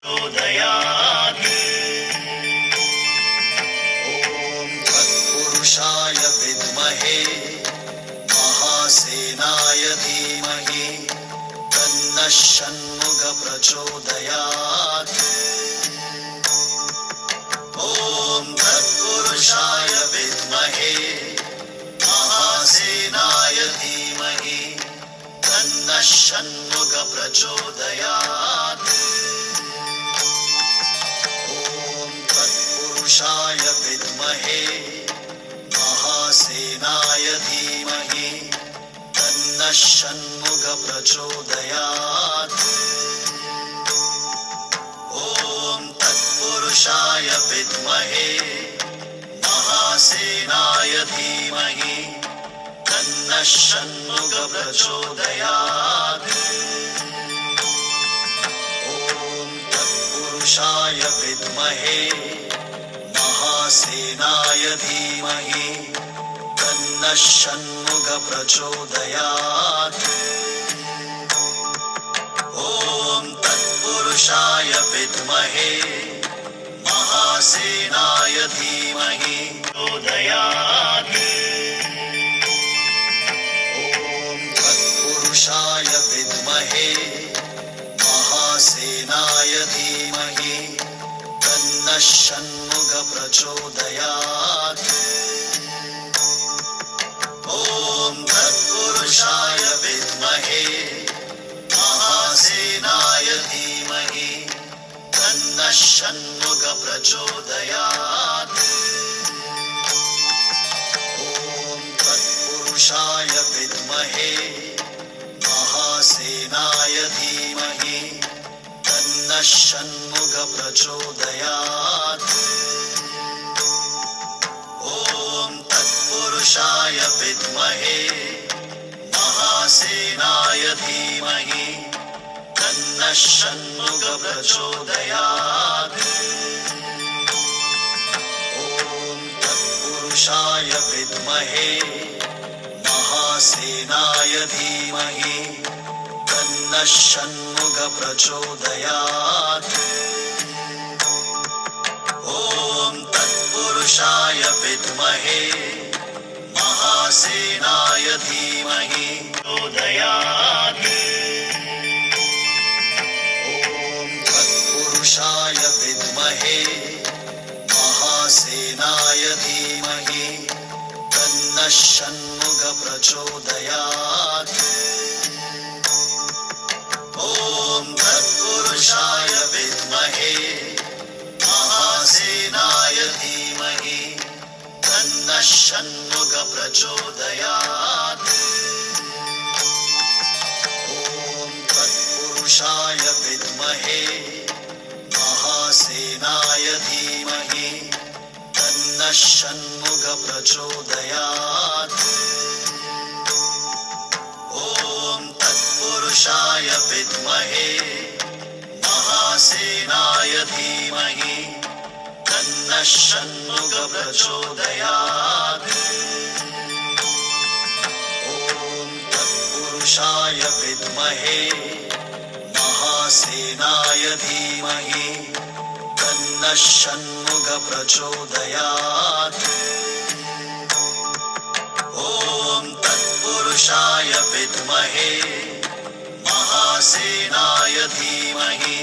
प्रचोदयात्। ॐ तत्पुरुषाय विद्महे महासेनाय धीमहि तन्नः षण्मुखः प्रचोदयात्। ॐ तत्पुरुषाय विद्महे महासेनाय धीमहि तन्नः षण्मुखः प्रचोदयात्। ॐ तत्पुरुषाय विद्महे महासेनाय धीमहि तन्नः षण्मुखः प्रचोदयात्। ॐ तत्पुरुषाय विद्महे महासेनाय धीमहि तन्नः षण्मुखः प्रचोदयात्। ॐ तत्पुरुषाय विद्महे महासेनाय धीमहि तन्नः षण्मुखः प्रचोदयात्। ॐ तत्पुरुषाय विद्महे महासेनाय धीमहि प्रचोदयात्। ॐ तत्पुरुषाय विद्महे महासेनाय धीमहि तन्नः षण्मुखः प्रचोदयात्। ॐ तत्पुरुषाय विद्महे महासेनाय धीमहि तन्नः षण्मुखः प्रचोदयात्। ॐ तत्पुरुषाय विद्महे महासेनाय धीमहि तन्नः षण्मुखः प्रचोदयात्। ॐ तत्पुरुषाय विद्महे महासेनाय धीमहि तन्नः षण्मुखः प्रचोदयात्। ॐ तत्पुरुषाय विद्महे महासेनाय धीमहि तन्नः षण्मुखः प्रचोदयात्। ॐ तत्पुरुषाय विद्महे महासेनाय धीमहि प्रचोदयात्। ॐ तत्पुरुषाय विद्महे महासेनाय धीमहि तन्नः षण्मुखः प्रचोदयात्। ॐ तत्पुरुषाय विद्महे महासेनाय धीमहि तन्नः षण्मुखः प्रचोदयात्। ॐ तत्पुरुषाय विद्महे महासेनाय धीमहि तन्नः षण्मुखः प्रचोदयात्। ॐ तत्पुरुषाय विद्महे महासेनाय धीमहि तन्नः षण्मुखः प्रचोदयात्। ॐ तत्पुरुषाय विद्महे महासेनाय धीमहि तन्नः षण्मुखः प्रचोदयात्। ॐ तत्पुरुषाय विद्महे महासेनाय धीमहि